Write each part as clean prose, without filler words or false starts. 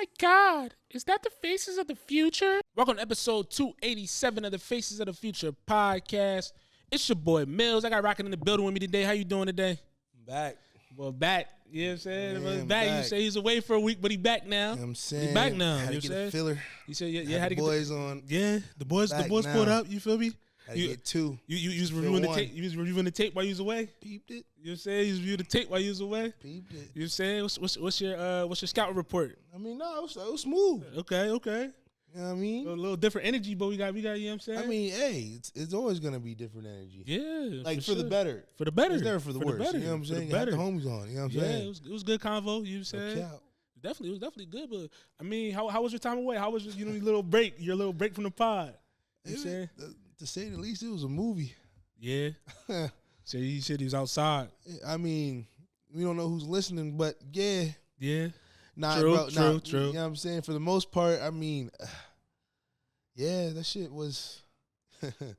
my God, is that the Faces of the Future? Welcome to episode 287 of the Faces of the Future podcast. It's your boy Millz. I got Rockin' in the building with me today. How you doing today? I'm back. Well, back. You know what I'm saying? Yeah, back. back. You say he's away for a week, but he back now. You know what I'm saying? He back now. Had You to know get what a filler. You said, yeah, had had to the get boys on. Yeah, the boys Back pulled now. up. You feel me? Had to get two. You was reviewing the tape. You was reviewing the tape while you was away. Peeped it. You know what I'm saying? You was reviewing the tape while you was away. Peeped it. You know what I'm saying? What's your scouting report? I mean, no, it was smooth. Okay. You know what I mean? A little different energy, but we got, you know what I'm saying? I mean, hey, it's always going to be different energy. Yeah. Like, for the sure. better. For the better. It's never for the worse. better. You know what I'm saying? For the Got the better. homies on. You know what I'm Yeah, saying? it was good convo, you know what I'm saying? No cap. It was definitely good, but I mean, how was your time away? How was your little break from the pod? You know what I'm saying? To say the least, it was a movie. Yeah. So he said he was outside. I mean, we don't know who's listening, but yeah. Yeah. Nah, True, bro, true. You know what I'm saying? For the most part, I mean, yeah, that shit was. It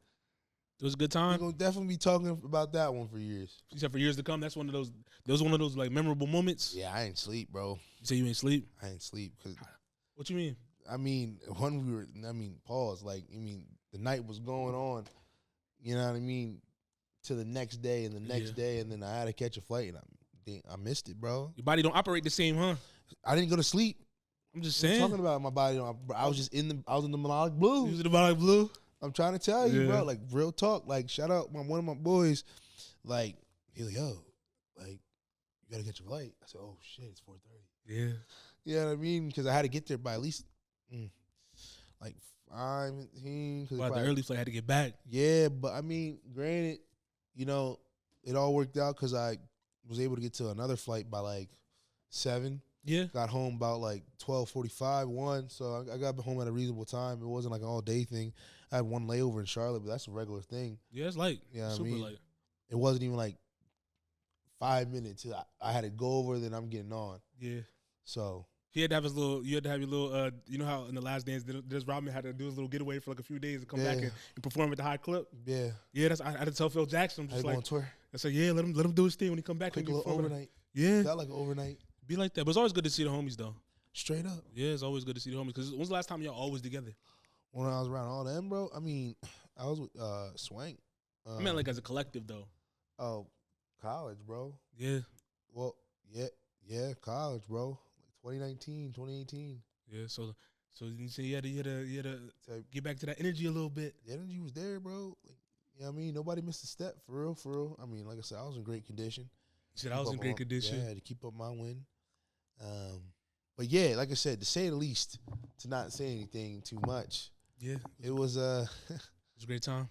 was a good We're time. gonna definitely be talking about that one for years. You said for years to come. That was one of those like memorable moments. Yeah, I ain't sleep, bro. You say you ain't sleep. I ain't sleep because What you mean? I mean pause. Like, the night was going on. You know what I mean? To the next day and the next day, and then I had to catch a flight, and I missed it, bro. Your body don't operate the same, huh? I didn't go to sleep. I'm just I'm saying. talking about my body. I was just in the melodic blues. You was in the body blue. I'm trying to tell you, Yeah. bro. Like, real talk. Like, shout out one of my boys. Like, he like, yo, like, you gotta get your flight. I said, oh shit, it's 4:30. Yeah. You know what I mean? Because I had to get there by at least like 5:15. Well, the early flight had to get back. Yeah, but I mean, granted, it all worked out because I was able to get to another flight by like 7. Yeah. Got home about like 12:45, 1. So I got home at a reasonable time. It wasn't like an all day thing. I had one layover in Charlotte, but that's a regular thing. Yeah, it's light. Yeah, Super I mean, light. it wasn't even like 5 minutes. I had to go over, then I'm getting on. Yeah. So You had to have your little, you know how in the Last Dance, there's Rodman had to do his little getaway for like a few days and come back and perform at the high clip. yeah, Yeah, I had to tell Phil Jackson, I'm I just had to go on like, tour. I said, yeah, let him do his thing when he come back. Quick and little overnight. Yeah. Felt like an overnight. Be like that. But it's always good to see the homies, though. Straight up. Yeah, it's always good to see the homies. Because when's the last time y'all always together? When I was around all them, bro, I mean, I was with Swank. I meant like as a collective, though. Oh, college, bro. Yeah. Well, yeah, college, bro. Like 2019, 2018. Yeah, so you say you had to get back to that energy a little bit. The energy was there, bro. Like, you know what I mean? Nobody missed a step, for real. I mean, like I said, I was in great condition. You said I was in great condition. Yeah, to keep up my win. But yeah, like I said, to say the least, to not say anything too much. Yeah. It was It was a great time.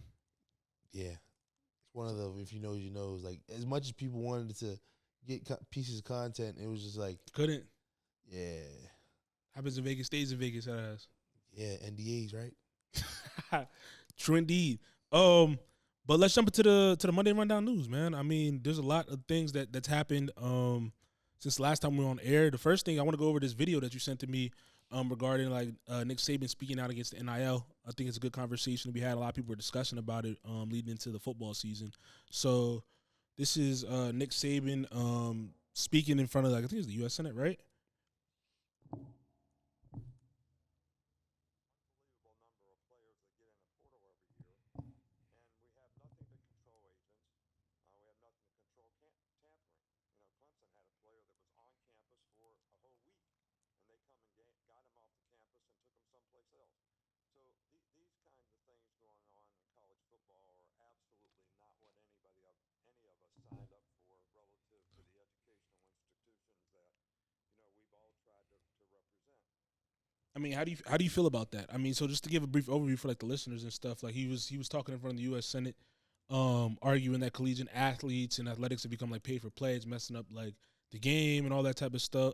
yeah. It's one of the, if you know, you know. Like, as much as people wanted to get pieces of content, it was just like, Couldn't. yeah. Happens in Vegas, stays in Vegas, that ass. Yeah, NDAs, right? True indeed. But let's jump into the Monday Rundown news, man. I mean, there's a lot of things that's happened since last time we were on air. The first thing I want to go over this video that you sent to me regarding like Nick Saban speaking out against the NIL. I think it's a good conversation to be had. A lot of people were discussing about it leading into the football season. So this is Nick Saban speaking in front of, like, I think it's the U.S. Senate, right? I mean, how do you feel about that? I mean, so just to give a brief overview for like the listeners and stuff, like he was talking in front of the U.S. Senate, arguing that collegiate athletes and athletics have become like pay for play, it's messing up like the game and all that type of stuff,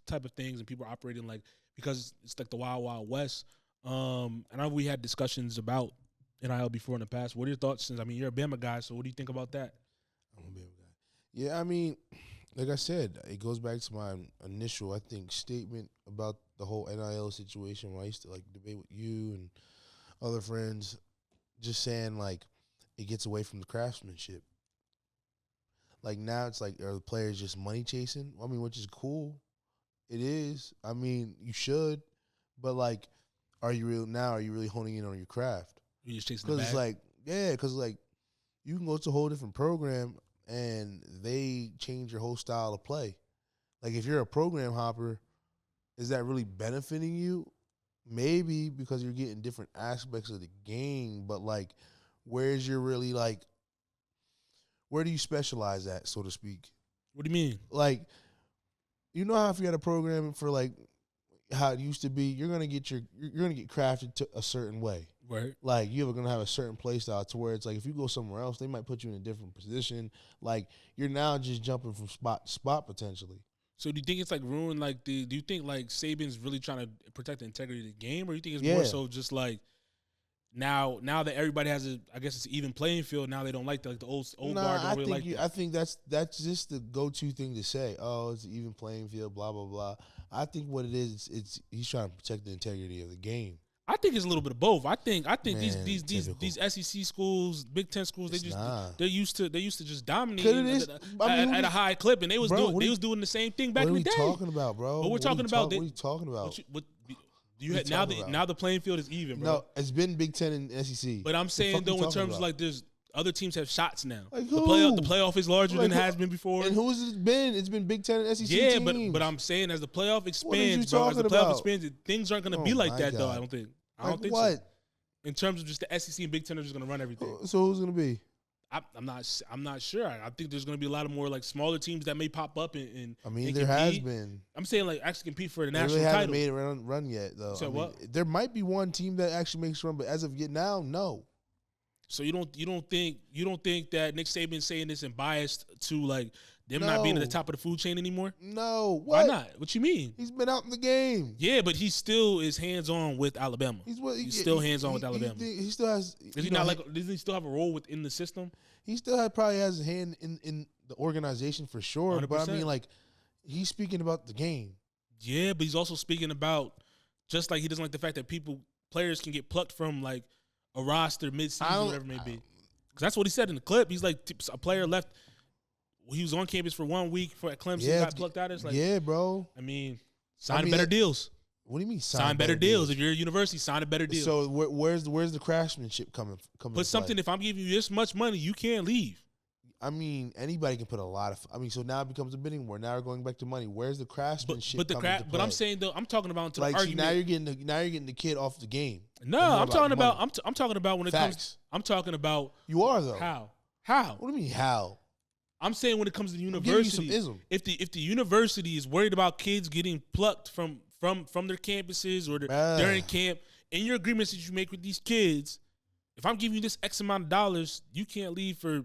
type of things, and people are operating like, because it's like the wild wild west. And I know we had discussions about NIL before in the past. What are your thoughts? Since I mean, you're a Bama guy, so what do you think about that? I'm a Bama guy. Yeah, I mean, like I said, it goes back to my initial, I think, statement about the whole NIL situation where I used to like debate with you and other friends, just saying like it gets away from the craftsmanship. Like now it's like, are the players just money chasing? I mean, which is cool It is. I mean, you should, but like, are you really honing in on your craft? You just chasing the Because bag. because you can go to a whole different program and they change your whole style of play. Like if you're a program hopper, is that really benefiting you? Maybe because you're getting different aspects of the game, but like, where's your really like, where do you specialize at, so to speak? What do you mean? Like, you know how if you had a program for like how it used to be, you're gonna get crafted to a certain way. Right. Like you're gonna have a certain play style to where it's like if you go somewhere else, they might put you in a different position. Like you're now just jumping from spot to spot potentially. So do you think it's like ruined? Like, do you think like Saban's really trying to protect the integrity of the game, or you think it's more so just like now that everybody has I guess it's an even playing field. Now they don't like the old guard. Don't really like that. I think that's just the go-to thing to say. Oh, it's an even playing field. Blah blah blah. I think what it is, he's trying to protect the integrity of the game. I think it's a little bit of both. I think Man, these SEC schools, Big Ten schools, they're used to just dominating at a high clip, and they was doing the same thing back in the day. What are we talking about, bro? But we're talking about what are you talking about? Now the playing field is even, bro. No, it's been Big Ten and SEC. But I'm saying though, in terms of like there's other teams have shots now. Like the playoff is larger than it has been before. And who's it been? It's been Big Ten and SEC teams. but I'm saying as the playoff expands, bro, as the playoff expands, things aren't going to be like that, though, I don't think. I don't think so. In terms of just the SEC and Big Ten are just going to run everything. So who's going to be? I'm not sure. I think there's going to be a lot of more like smaller teams that may pop up and I mean, there has been. I'm saying like actually compete for the national title. They haven't made a run yet, though. So what? There might be one team that actually makes a run, but as of yet now, no. So you don't think that Nick Saban saying this and biased to like them not being at the top of the food chain anymore? No. Why not? What you mean? He's been out in the game. Yeah, but he still is hands on with Alabama. He's still hands on with Alabama. He still has. Does he still have a role within the system? He still probably has a hand in the organization for sure. 100%. But I mean, like, he's speaking about the game. Yeah, but he's also speaking about just like he doesn't like the fact that players can get plucked from like a roster mid-season or whatever it may be. Because that's what he said in the clip. He's like, a player left. He was on campus for 1 week at Clemson, got plucked out. It's like, yeah, bro. I mean, better deals. What do you mean sign better deals? If you're a university, sign a better deal. So where's the craftsmanship coming? But something, if I'm giving you this much money, you can't leave. I mean, anybody can put a lot of. I mean, so now it becomes a bidding war. Now we're going back to money. Where's the craftsmanship? But I'm saying though, I'm talking about the argument. Now you're getting the kid off the game. No, I'm talking about when it comes. I'm talking about. You are though. How? What do you mean how? I'm saying when it comes to the university, if the university is worried about kids getting plucked from their campuses or they're in camp, in your agreements that you make with these kids, if I'm giving you this X amount of dollars, you can't leave for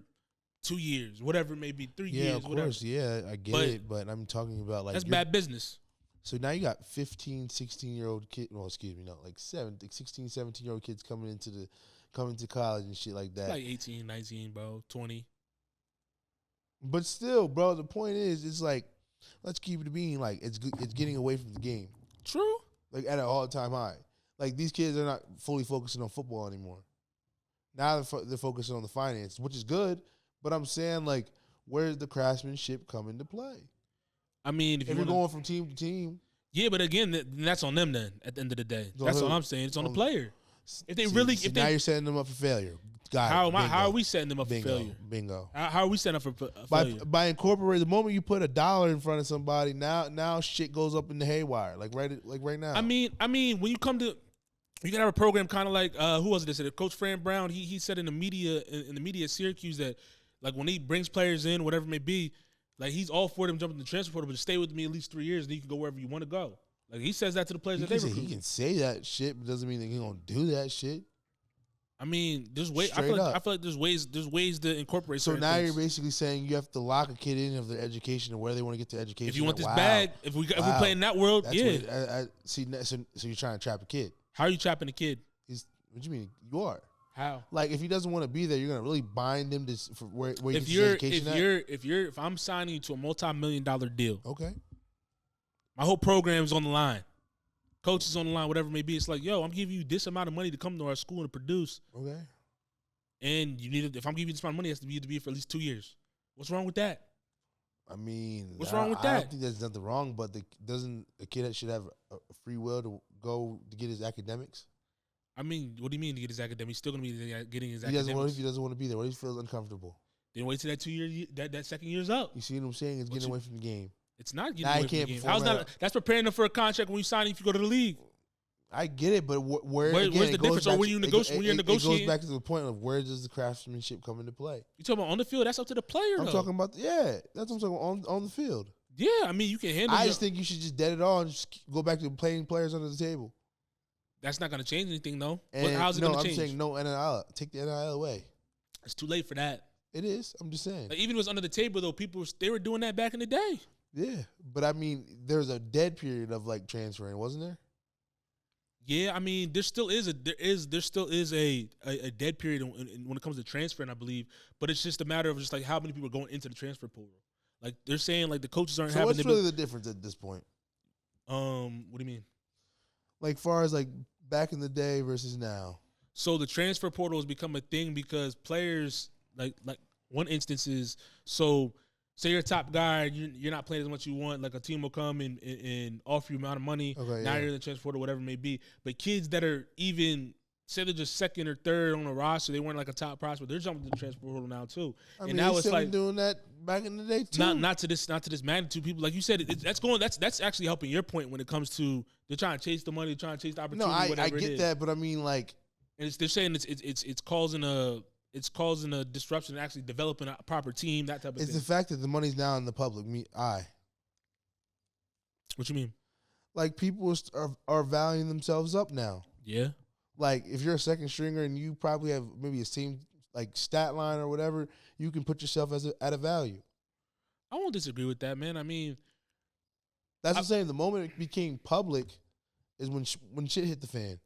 2 years, whatever it may be, 3 years, of course, whatever. Yeah, I get it, but I'm talking about like that's bad business. So now you got 15, 16-year-old kids, no, excuse me, no, like 16, 17-year-old kids coming to college and shit like that. It's like 18, 19, bro, 20. But still, bro, the point is, it's like, let's keep it being like it's getting away from the game. True. Like at an all-time high. Like these kids are not fully focusing on football anymore. Now they're focusing on the finance, which is good. But I'm saying, like, where's the craftsmanship come into play? I mean, if you're going from team to team. Yeah, but again, that's on them then at the end of the day. That's all I'm saying. It's on the player. If they now you're setting them up for failure. How are we setting them up for failure? Bingo. How are we setting up for failure? By incorporating, the moment you put $1 in front of somebody, now shit goes up in the haywire. Like right now. I mean, when you come to, you can have a program kind of like who was it? That said, Coach Fran Brown. He said in the media at Syracuse that like when he brings players in, whatever it may be, like he's all for them jumping the transfer portal, but to stay with me at least 3 years, and you can go wherever you want to go. Like he says that to the players that they recruit. He can say that shit, but doesn't mean that he's gonna do that shit. I mean, there's ways. I feel like there's ways to incorporate. So now you're basically saying you have to lock a kid in of their education and where they want to get to education. If you want this bag, if we play in that world, I see. So you're trying to trap a kid. How are you trapping a kid? What do you mean? You are. How? Like if he doesn't want to be there, you're gonna really bind him to for where you get his education. If I'm signing you to a multi-million-dollar deal, okay, my whole program's on the line. Coaches on the line, whatever it may be. It's like, yo, I'm giving you this amount of money to come to our school and produce. Okay. And you need if I'm giving you this amount of money, it has to be for at least 2 years. What's wrong with that? I mean, what's wrong with I that? don't think there's nothing wrong, but a kid should have a free will to go to get his academics? I mean, what do you mean to get his academics? He's still gonna be getting his What academics. if he doesn't want to be there? What if he feels uncomfortable? Then wait till that 2 year that second year's up. You see what I'm saying? It's getting away from the game. It's not getting Now away he from the can't game. perform How's that? That's preparing him for a contract when you sign if you go to the league. I get it, but where's the difference? Or when you're negotiating, it goes back to the point of where does the craftsmanship come into play? You talking about on the field? That's up to the player. I'm talking about that's what I'm talking about on the field. Yeah, I mean you can handle. I just think you should just dead it all and just go back to playing players under the table. That's not going to change anything, though. How's it going to change? I'm saying no NIL. Take the NIL away. It's too late for that. It is. I'm just saying. Like, even if it was under the table, though, they were doing that back in the day. Yeah, but I mean, there's a dead period of like transferring, wasn't there? Yeah, I mean, there still is a dead period when it comes to transferring, I believe. But it's just a matter of just like how many people are going into the transfer portal. Like they're saying, like the coaches aren't having. So what's really the difference at this point? What do you mean? Like far as like back in the day versus now. So the transfer portal has become a thing because players like one instance is so. Say you're a top guy, you're not playing as much as you want. Like a team will come and offer you amount of money. Okay, now you're in the transfer portal, whatever it may be. But kids that are even say they're just second or third on the roster, they weren't like a top prospect. They're jumping to the transfer portal now too. I mean, and now it's like doing that back in the day too. Not to this magnitude. People like you said, that's actually helping your point when it comes to they're trying to chase the money, they're trying to chase the opportunity. No, I get that, but I mean like, and they're saying it's causing a disruption in actually developing a proper team, that type of thing. It's the fact that the money's now in the public. What you mean? Like people are valuing themselves up now. Yeah. Like if you're a second stringer and you probably have maybe a same like stat line or whatever, you can put yourself at a value. I won't disagree with that, man. I mean, that's what I'm saying. The moment it became public is when shit hit the fan.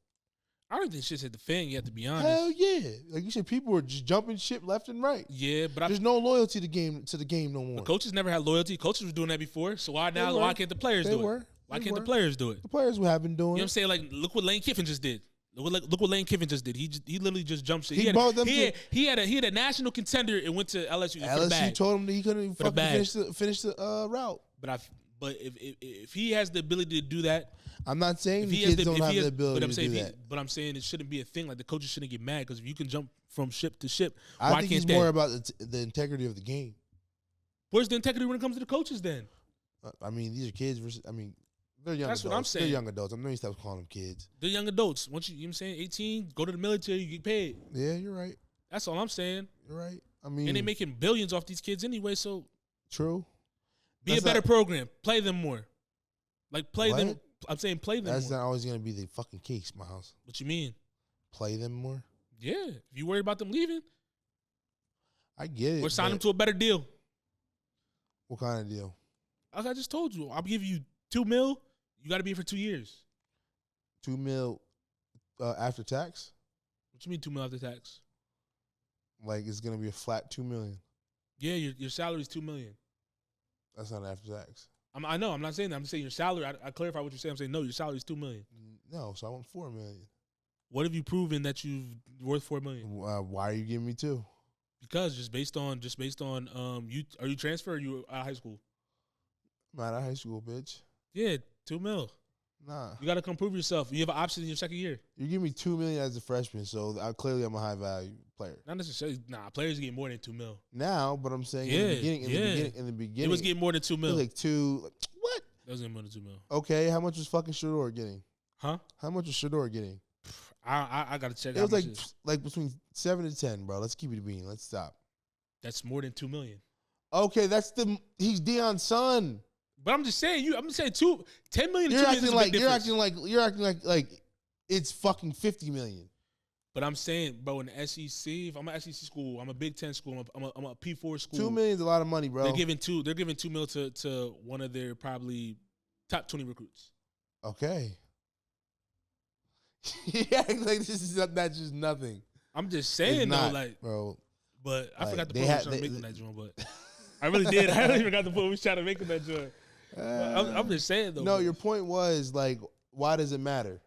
I don't think shit's hit the fan yet, to be honest. Hell yeah. Like you said, people were just jumping ship left and right. Yeah, but there's no loyalty to the game no more. The coaches never had loyalty. Coaches were doing that before. So why can't the players do it? Why can't the players do it? The players have been doing it. You know what I'm saying? Like, look what Lane Kiffin just did. Look what Lane Kiffin just did. He literally just jumped shit. He had a national contender and went to LSU. LSU told him that he couldn't even fucking finish the route. But if he has the ability to do that, I'm not saying the kids don't have the ability to do that. But I'm saying it shouldn't be a thing. Like the coaches shouldn't get mad because if you can jump from ship to ship, I think it's more about the integrity of the game. Where's the integrity when it comes to the coaches then? I mean, these are kids versus. I mean, they're young adults. That's what I'm saying. They're young adults. I'm not used to calling them kids. They're young adults. Once you know what I'm saying, 18, go to the military, you get paid. Yeah, you're right. That's all I'm saying. You're right. I mean, and they're making billions off these kids anyway. So true. Be a better program. Play them more. Like play them. I'm saying play them. That's not always going to be the fucking case, Miles. What you mean? Play them more? Yeah. If you worry about them leaving, I get it. Or sign them to a better deal. What kind of deal? Like I just told you, I'll give you $2 million. You got to be here for 2 years. $2 million after tax? What you mean $2 million after tax? Like it's going to be a flat $2 million. Yeah, your salary is $2 million. That's not after tax. I know. I'm not saying that. I'm saying your salary. I clarify what you're saying. I'm saying no. Your salary is $2 million. No, so I want $4 million. What have you proven that you've worth $4 million? Why are you giving me 2? Because just based on you are you transferred? Or you out of high school? I'm out of high school, bitch. Yeah, $2 million. Nah, you got to come prove yourself. You have an option in your second year. You give me $2 million as a freshman, so clearly I'm a high value player. Not necessarily. Nah, players get more than $2 million now, but I'm saying in the beginning, it was getting more than $2 million. Like what? It was getting more than $2 million. Okay, how much was fucking Shador getting? Huh? How much was Shador getting? I gotta check. It was like between 7 to 10, bro. Let's keep it a bean. Let's stop. That's more than $2 million. Okay, he's Deion's son. But I'm just saying, $10 million. You're acting like it's fucking $50 million. But I'm saying, bro, in the SEC, if I'm an SEC school, I'm a Big Ten school, I'm a P4 school. $2 million is a lot of money, bro. They're giving $2 million to one of their probably top 20 recruits. Okay. Yeah, like this is not just nothing. I'm just saying though, like, bro. But I forgot to put what we were making that joint, but I really did. I really forgot to put what we trying to make that joint. I'm just saying though. No, your point was like, why does it matter?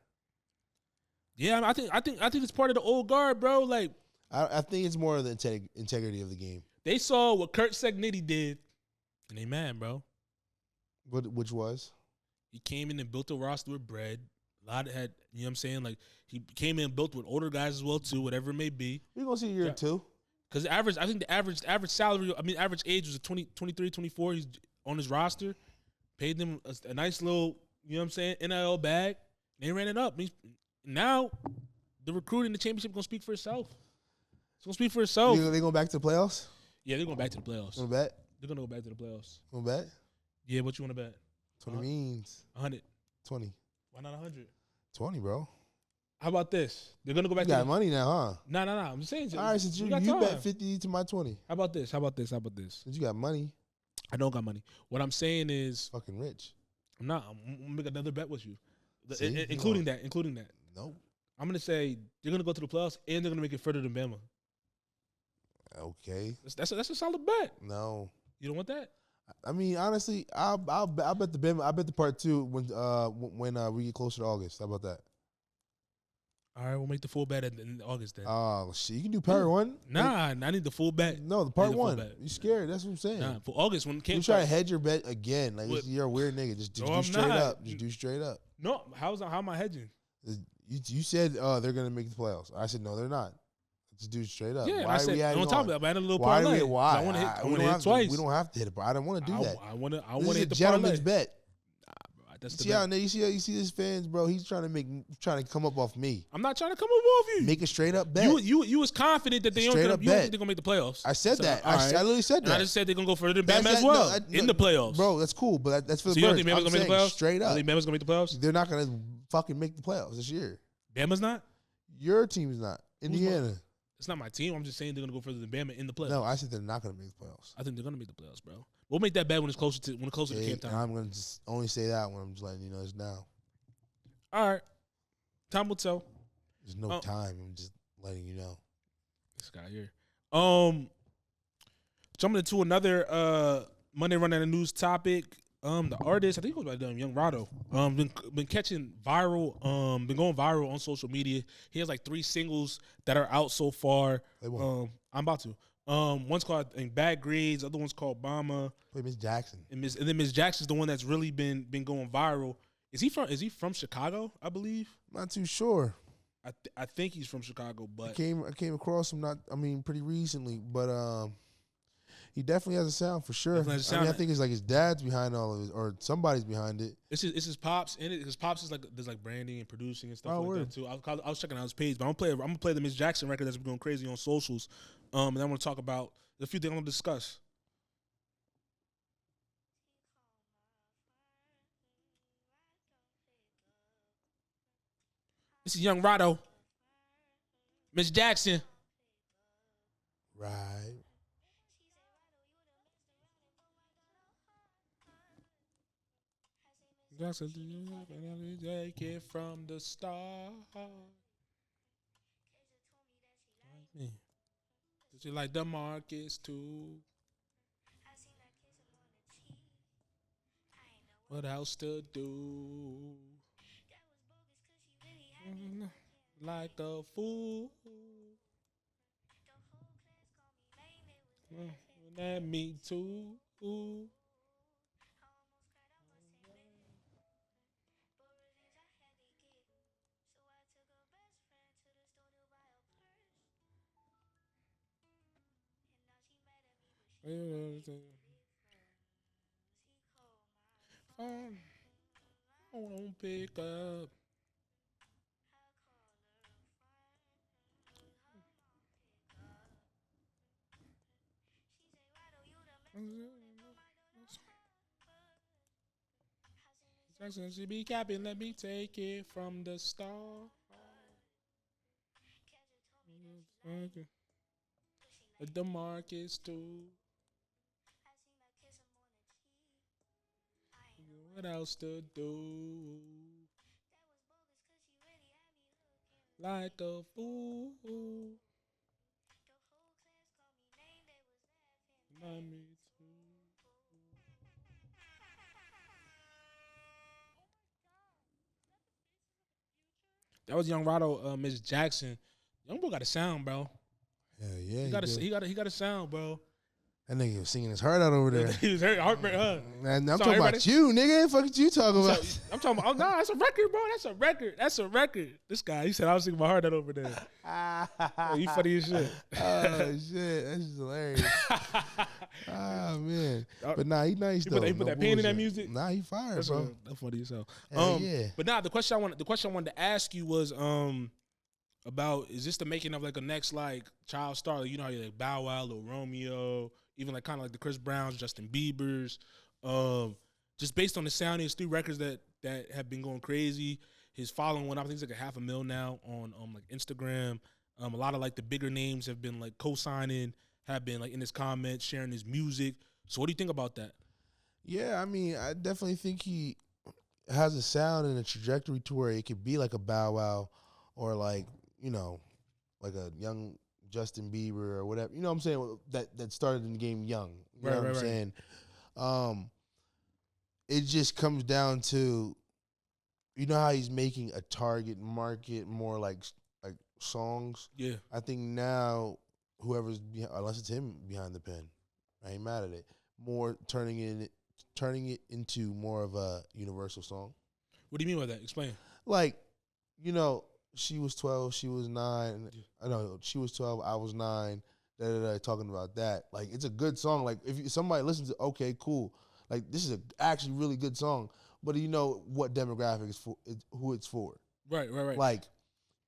Yeah, I think it's part of the old guard, bro. Like, I think it's more of the integrity of the game. They saw what Kurt Segnitti did And they mad, bro. Which was? He came in and built a roster with bread. A lot had, you know what I'm saying? Like, he came in and built with older guys as well, too, whatever it may be. We're going to see a year or two. Because I think the average salary, average age was 23, 24. He's on his roster. Paid them a nice little, you know what I'm saying, NIL bag. They ran it up. Now, the recruiting, the championship going to speak for itself. It's going to speak for itself. They going back to the playoffs? Yeah, they're going back to the playoffs. You want to bet? They're going to go back to the playoffs. You want to bet? Yeah, what you want to bet? 20 means. 100. 20. Why not 100? 20, bro. How about this? They're going to go back you to got money now, huh? No. I'm just saying. All right, since you bet 50 to my 20. How about this? Since you got money. I don't got money. What I'm saying is. Fucking rich. I'm not. I'm going to make another bet with you. See? Including that. Nope. I'm going to say they're going to go to the playoffs and they're going to make it further than Bama. Okay. That's a solid bet. No. You don't want that? I mean, honestly, I'll bet the Bama. I bet the part 2 when we get closer to August. How about that? All right, we'll make the full bet in August then. Oh, shit. You can do part 1? Nah, I need the full bet. No, the part 1. You scared. That's what I'm saying. Nah, for August when you try to hedge your bet again. Like, you're a weird nigga. Just do straight up. Just do straight up. No, how am I hedging? You said they're going to make the playoffs. I said, no, they're not. Just do straight up. Yeah, why I said, on top of that, I had a little parlay. Why? I want to hit twice. We don't have to hit it, but I don't want to do that. I want to hit the gentleman's bet. That's you see this fans, bro. He's trying to come up off me. I'm not trying to come up off you. Make a straight up bet. You was confident that they don't think they're gonna make the playoffs. I said that. I literally said that. And I just said they're gonna go further than Bama as well in the playoffs. Bro, that's cool, but that's for the birds. You don't think Bama's gonna make the playoffs? Straight up. You think Bama's gonna make the playoffs? They're not gonna fucking make the playoffs this year. Bama's not. Your team's not. Indiana. It's not my team. I'm just saying they're gonna go further than Bama in the playoffs. No, I said they're not gonna make the playoffs. I think they're gonna make the playoffs, bro. We'll make that bet when it's closer to camp time. I'm gonna just only say that when I'm just letting you know it's now. All right, time will tell. There's no time. I'm just letting you know. This guy here. Jumping into another Monday Rundown the News topic. The artist, I think it was by Young Roddo, been catching viral, been going viral on social media. He has like 3 singles that are out so far. I'm about to. One's called Bad Grades. Other one's called Obama. Play Miss Jackson. And then Miss Jackson's the one that's really been going viral. Is he from Chicago? I believe. Not too sure. I think he's from Chicago, but I came across him pretty recently, but he definitely has a sound for sure. I think it's like his dad's behind all of it, or somebody's behind it. It's his pops in it. His pops is like there's like branding and producing and stuff like that too. I was checking out his page, but I'm gonna play the Miss Jackson record that's been going crazy on socials. And I'm gonna talk about a few things I'm gonna discuss. This is Young Roddo, Miss Jackson. Right. Jackson, take it from the start. She like the Marcus too. What else to do? Like a fool. That me too. I won't pick up. Jackson, she be capping, let me take it from the start. The Marcus too. What else to do? Like a fool. Not me too. That was Young Roddo, Miss Jackson. Young boy got a sound, bro. Yeah, he got a sound, bro. That nigga was singing his heart out over there. He was heartbreak, huh? And I'm talking about you, nigga. Fuck what you talking about? So, I'm talking about, oh, no, that's a record, bro. That's a record. That's a record. This guy, he said, I was singing my heart out over there. Oh, you funny as shit. Oh, shit. That's just hilarious. Oh, man. But nah, he nice, though. He put that pain in that music? Nah, he fire, bro. That's funny as hell. Yeah. But nah, the question I wanted to ask you was about, is this the making of like a next like child star? Like, you know how you like Bow Wow, Lil Romeo, even like kind of like the Chris Browns, Justin Biebers, just based on the sound, his 3 records that have been going crazy. His following went up, I think it's like 500,000 now on like Instagram. A lot of like the bigger names have been like co-signing, have been like in his comments, sharing his music. So what do you think about that? Yeah, I mean, I definitely think he has a sound and a trajectory to where it could be like a Bow Wow or like, you know, like a young Justin Bieber or whatever. You know what I'm saying? That started in the game young. You know what I'm saying? It just comes down to, you know how he's making a target market more like songs? Yeah. I think now whoever's behind, unless it's him behind the pen, I ain't mad at it. More turning it into more of a universal song. What do you mean by that? Explain. Like, you know, she was 12, she was 9. I know she was 12, I was 9. Talking about that. Like, it's a good song. Like, if somebody listens to, okay, cool. Like, this is actually really good song. But you know what demographic is for, who it's for. Right. Like,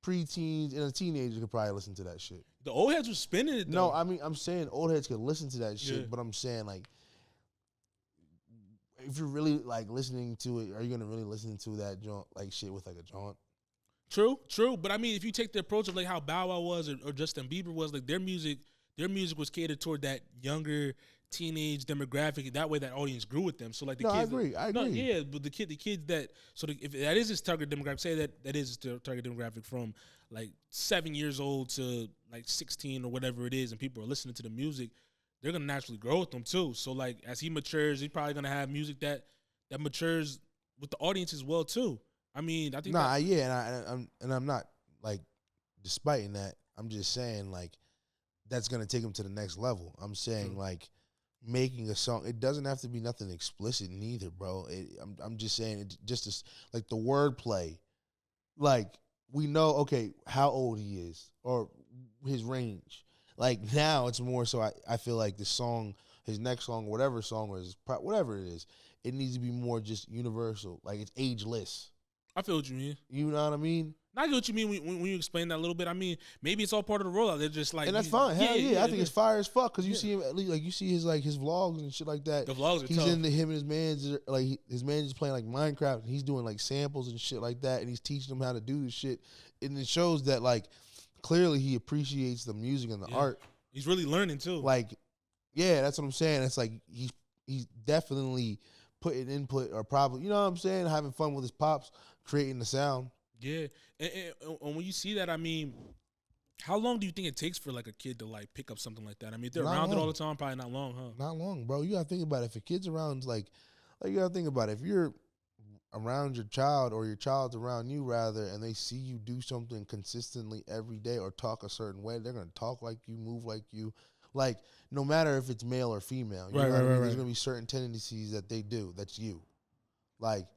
preteens and a teenager could probably listen to that shit. The old heads were spinning it, though. No, I mean, I'm saying old heads could listen to that shit, but I'm saying, like, if you're really, like, listening to it, are you going to really listen to that joint, like, shit with, like, a jaunt? True. But, I mean, if you take the approach of, like, how Bow Wow was or Justin Bieber was, like, their music was catered toward that younger teenage demographic. That way that audience grew with them. So, like, the kids. I agree. Yeah, but the kids that, so if that is his target demographic, say that is his target demographic from, like, 7 years old to, like, 16 or whatever it is, and people are listening to the music, they're going to naturally grow with them, too. So, like, as he matures, he's probably going to have music that matures with the audience as well, too. I mean, I think I'm not, like, despiting that. I'm just saying, like, that's going to take him to the next level. I'm saying, like, making a song, it doesn't have to be nothing explicit neither, bro. I'm just saying, it just like the wordplay. Like, we know, okay, how old he is or his range. Like, now it's more so I feel like the song, his next song, whatever song is, whatever it is, it needs to be more just universal. Like, it's ageless. I feel what you mean. You know what I mean? I get what you mean when you explain that a little bit. I mean, maybe it's all part of the rollout. They're just like, and that's fine. Hell yeah, I think it's fire as fuck because you see him at least, like, you see his vlogs and shit like that. The vlogs are he's tough. in him and his man's, like, his man's playing like Minecraft and he's doing like samples and shit like that and he's teaching them how to do this shit, and it shows that, like, clearly he appreciates the music and the art. He's really learning too. Like, yeah, that's what I'm saying. It's like he's definitely putting input, or probably, you know what I'm saying, having fun with his pops, creating the sound. Yeah, and when you see that, I mean, how long do you think it takes for, like, a kid to, like, pick up something like that? I mean, if they're around it all the time, probably not long, huh? Not long, bro. You gotta think about it. If a kid's around, like you gotta think about it. If you're around your child or your child's around you, rather, and they see you do something consistently every day or talk a certain way, they're gonna talk like you, move like you. Like, no matter if it's male or female, you know what I mean? There's gonna be certain tendencies that they do. That's you. Like,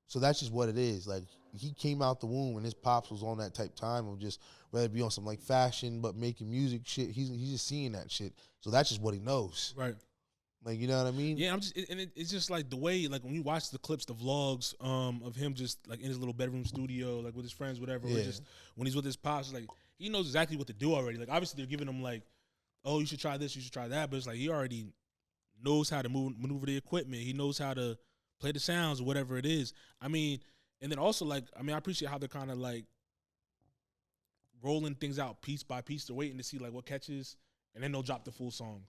so that's just what it is. Like, he came out the womb and his pops was on that type time of just, whether it be on some, like, fashion, but making music shit, he's just seeing that shit. So that's just what he knows. Right. Like, you know what I mean? Yeah, it's just like the way, like, when you watch the clips, the vlogs of him just, like, in his little bedroom studio, like, with his friends, whatever, or just when he's with his pops, like, he knows exactly what to do already. Like, obviously they're giving him, like, oh, you should try this, you should try that, but it's like he already knows how to maneuver the equipment. He knows how to play the sounds or whatever it is. I mean, and then also, like, I mean, I appreciate how they're kind of, like, rolling things out piece by piece. They're waiting to see, like, what catches, and then they'll drop the full song.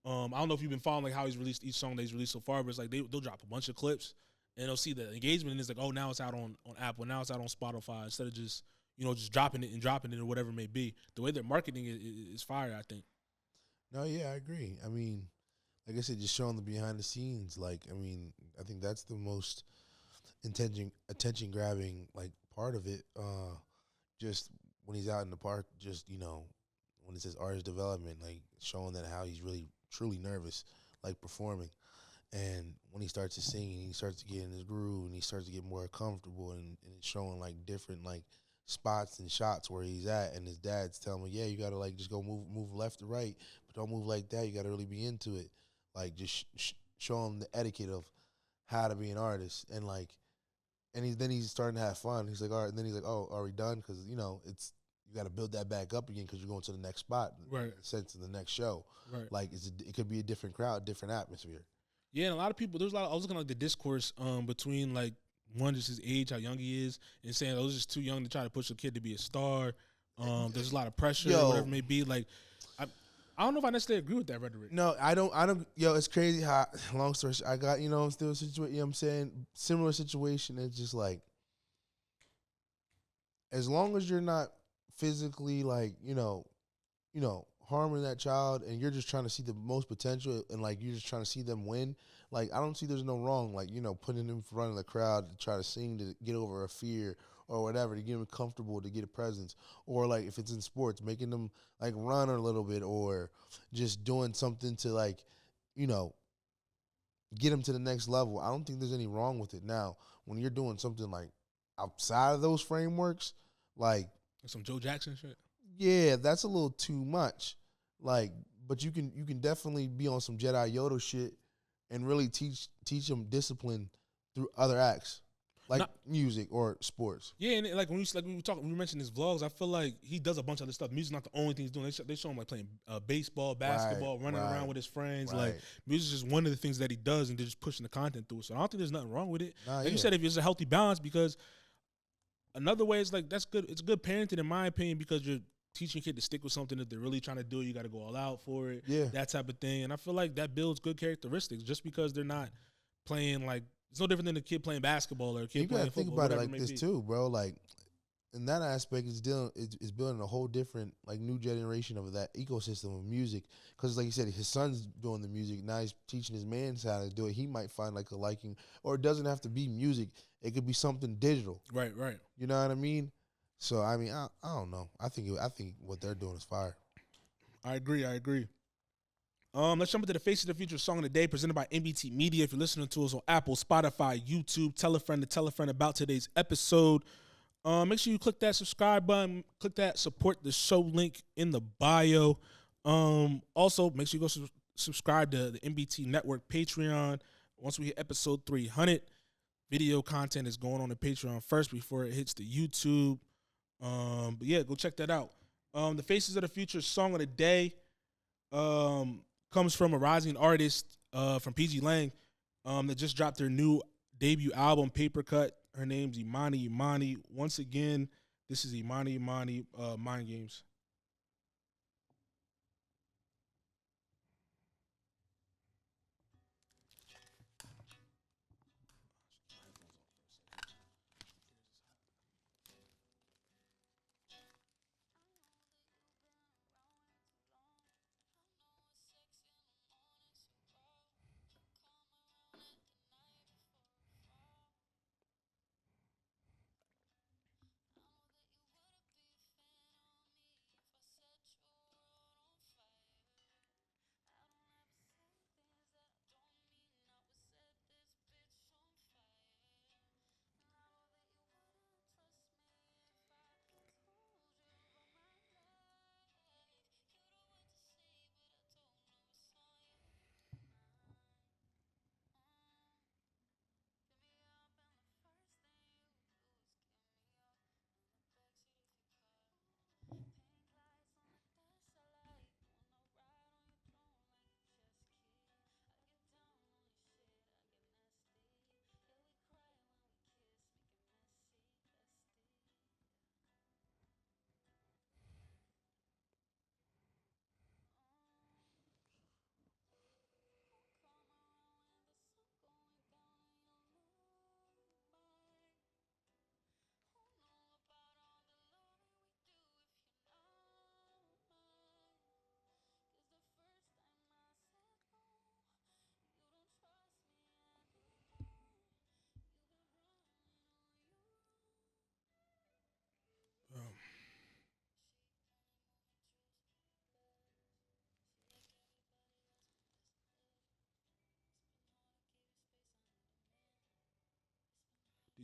I don't know if you've been following, like, how he's released each song that he's released so far, but it's like they'll drop a bunch of clips, and they'll see the engagement, and it's like, oh, now it's out on Apple, now it's out on Spotify, instead of just, you know, just dropping it or whatever it may be. The way they're marketing it is fire, I think. No, yeah, I agree. I mean, like I said, just showing the behind the scenes. Like, I mean, I think that's the most attention grabbing, like, part of it. Just when he's out in the park, just, you know, when it says artist development, like, showing that how he's really truly nervous, like performing. And when he starts to sing, he starts to get in his groove, and he starts to get more comfortable, and it's showing like different like spots and shots where he's at. And his dad's telling him, yeah, you gotta like just go move left to right, but don't move like that. You gotta really be into it. Like just show him the etiquette of how to be an artist, and like, and then he's starting to have fun. He's like, all right, and then he's like, oh, are we done? Because it's you got to build that back up again because you're going to the next spot, Right. in a sense, in the next show. Right. Like it could be a different crowd, different atmosphere. Yeah, and a lot of people. There's a lot. I was looking at like the discourse between like one just his age, how young he is, and saying oh, he's just too young to try to push a kid to be a star. There's a lot of pressure, or whatever it may be. Like, I don't know if I necessarily agree with that rhetoric. No, I don't. Yo, it's crazy how. Long story short, I got still a situation. I'm saying similar situation. It's just like as long as you're not physically like harming that child, and you're just trying to see the most potential, and like you're just trying to see them win. Like I don't see there's no wrong, like putting them in front of the crowd to try to sing to get over a fear or whatever, to get them comfortable, to get a presence, or like if it's in sports, making them like run a little bit, or just doing something to like you know get them to the next level. I don't think there's any wrong with it. Now, when you're doing something like outside of those frameworks, like Some Joe Jackson shit. yeah, that's a little too much. Like, but you can definitely be on some Jedi Yoda shit and really teach them discipline through other acts, like Not, music or sports. yeah, and like when we mentioned his vlogs, I feel like he does a bunch of other stuff. Music's not the only thing he's doing. They show him like playing baseball, basketball, running around with his friends. Like music's just one of the things that he does, and they're just pushing the content through. So I don't think there's nothing wrong with it. Like you said, if it's a healthy balance, because another way is like that's good. It's good parenting in my opinion because you're teaching your kid to stick with something that they're really trying to do. You got to go all out for it. Yeah, that type of thing. And I feel like that builds good characteristics. Just because they're not playing like it's no different than a kid playing basketball or a kid playing football. You gotta think about it like this too, bro. Like in that aspect, it's building a whole different like new generation of that ecosystem of music. Because like you said, his son's doing the music now. He's teaching his man how to do it. He might find like a liking, or it doesn't have to be music. It could be something digital. Right. You know what I mean? So I mean, I don't know. I think what they're doing is fire. I agree. Let's jump into the Face of the Future song of the day, presented by MBT Media. If you're listening to us on Apple, Spotify, YouTube, tell a friend to tell a friend about today's episode. Make sure you click that subscribe button, click that support the show link in the bio. Also, make sure you go subscribe to the MBT Network Patreon. Once we hit episode 300, video content is going on the Patreon first before it hits the YouTube. But yeah, go check that out. The Faces of the Future song of the day comes from a rising artist from PgLang that just dropped their new debut album, Paper Cut. Her name's Imani. Once again, this is Imani, Mind Games.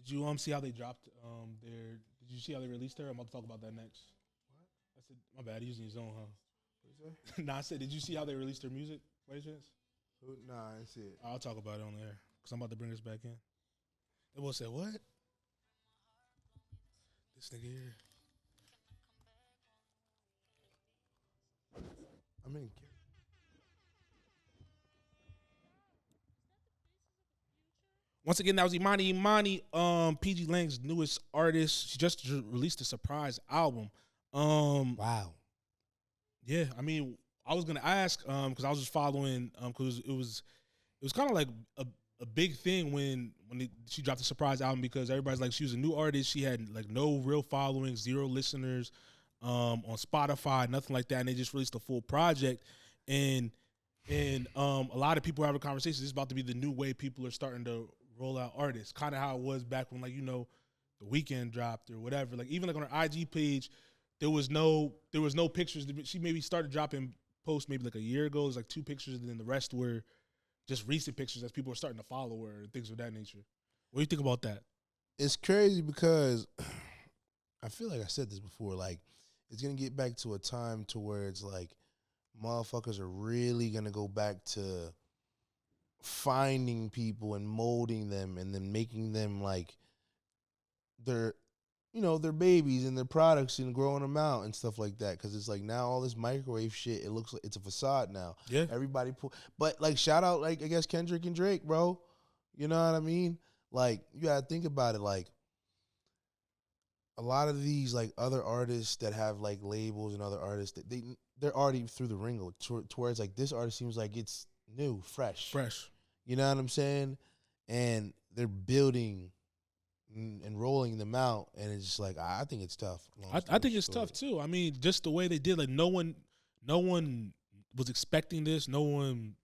Did you see how they dropped their? Did you see how they released her? I'm about to talk about that next. What? I said, my bad. He's using his own, huh? What you say? Nah, I said, did you see how they released her music? By any chance? Nah, I see it. I'll talk about it on there because I'm about to bring us back in. They both said, what? This nigga here. I mean, once again, that was Imani, PgLang's newest artist. She just released a surprise album. wow. Yeah, I mean, I was gonna ask because I was just following because it was kind of like a big thing when she dropped the surprise album because everybody's like she was a new artist. She had like no real following, 0 listeners on Spotify, nothing like that, and they just released a full project. And a lot of people have a conversation. This is about to be the new way people are starting to roll out artists, kind of how it was back when, like, you know, The Weeknd dropped or whatever. Like, even like on her IG page, there was no pictures. She maybe started dropping posts maybe like a year ago. It was like 2 pictures, and then the rest were just recent pictures as people are starting to follow her and things of that nature. What do you think about that? It's crazy because I feel like I said this before. Like, it's gonna get back to a time to where it's like motherfuckers are really gonna go back to finding people and molding them and then making them like their, you know, their babies and their products and growing them out and stuff like that. Because it's like now all this microwave shit, it looks like it's a facade now. Yeah. Everybody but like shout out, like, I guess Kendrick and Drake, bro. You know what I mean? Like, you gotta think about it. Like, a lot of these like other artists that have like labels and other artists that they're already through the ringer towards like this artist seems like it's new, fresh. You know what I'm saying? And they're building and rolling them out, and it's just like I think it's tough. I think it's tough too. I mean, just the way they did, like no one was expecting this. No one,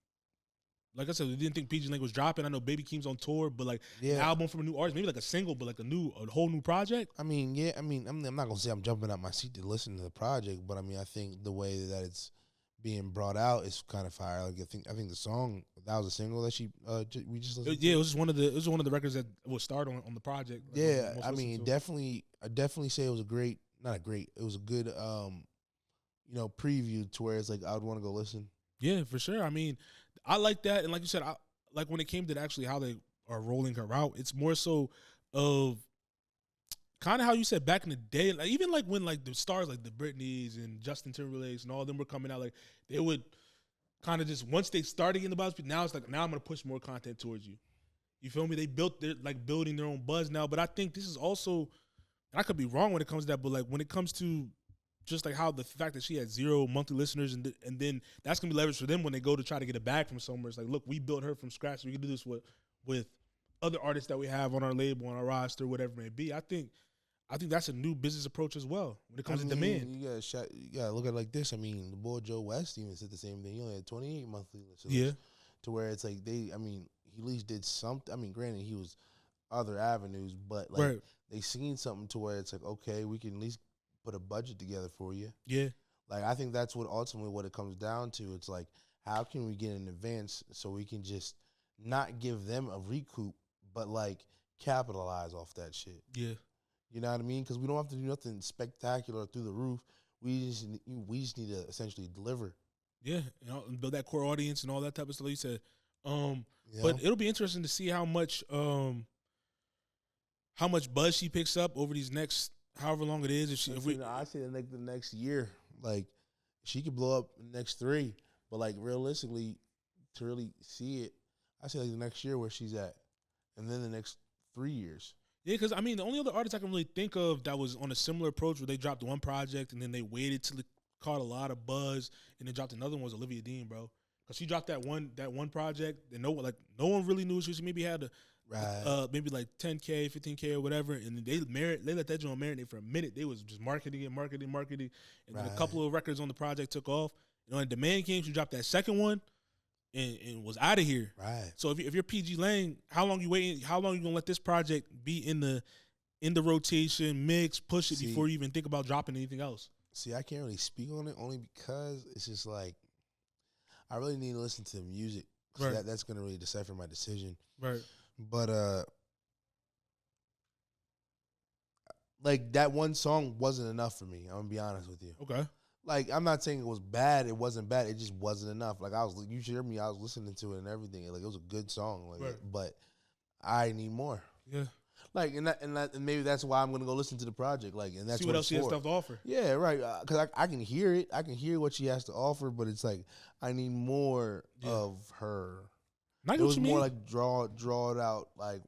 like I said, we didn't think PgLang was dropping. I know Baby Keem's on tour, but like an album from a new artist, maybe like a single, but like a whole new project. I mean, yeah, I mean, I'm not gonna say I'm jumping out my seat to listen to the project, but I mean, I think the way that it's being brought out is kind of fire. Like, I think the song, that was a single that we just listened to. Yeah, it was one of the records that was started on the project. Like, yeah, I mean, I definitely say it was it was a good you know, preview to where it's like I would want to go listen. Yeah, for sure. I mean, I like that, and like you said, I like when it came to actually how they are rolling her out. It's more so of kind of how you said back in the day, like even like when like the stars like the Britneys and Justin Timberlakes and all of them were coming out, like they would kind of just once they started getting the buzz, now it's like now I'm gonna push more content towards you. You feel me? They they're like building their own buzz now, but I think this is also, and I could be wrong when it comes to that, but like when it comes to just like how the fact that she had 0 monthly listeners and then that's gonna be leverage for them when they go to try to get it back from somewhere. It's like, look, we built her from scratch. So we can do this with other artists that we have on our label, on our roster, whatever it may be. I think that's a new business approach as well when it comes to demand. You gotta look at it like this. I mean, the boy Joe West even said the same thing. He only had 28 monthly listeners. Yeah. To where it's like he at least did something. I mean, granted, he was other avenues, but like they seen something to where it's like, okay, we can at least put a budget together for you. Yeah. Like, I think that's what it comes down to. It's like, how can we get in advance so we can just not give them a recoup, but like capitalize off that shit. Yeah. You know what I mean? Because we don't have to do nothing spectacular through the roof. We just need to essentially deliver. Yeah, and build that core audience and all that type of stuff. Like you said, but it'll be interesting to see how much buzz she picks up over these next however long it is. I say the next year, like she could blow up the next 3, but like realistically, to really see it, I say like the next year where she's at, and then the next 3 years. Yeah, because I mean, the only other artist I can really think of that was on a similar approach where they dropped one project and then they waited till it caught a lot of buzz and then dropped another one was Olivia Dean, bro. Because she dropped that one project and no one really knew she maybe had maybe like 10K, 15K or whatever, and they let that joint marinate for a minute. They was just marketing, and then a couple of records on the project took off. And when demand came, she dropped that second one. And was out of here. Right. So if you're PgLang, how long you waiting? How long you gonna let this project be in the rotation, mix, push it before you even think about dropping anything else? See, I can't really speak on it only because it's just like I really need to listen to the music. Right. That's gonna really decipher my decision. Right. But like that one song wasn't enough for me. I'm gonna be honest with you. Okay. Like, I'm not saying it was bad. It wasn't bad. It just wasn't enough. Like, you should hear me. I was listening to it and everything. Like, it was a good song. Like, Right. but I need more. Yeah. Like, and maybe that's why I'm gonna go listen to the project. Like, and that's see what else she has stuff to offer. Yeah, right. Because I can hear it. I can hear what she has to offer. But it's like I need more of her. Not it was what you more mean. like draw it out like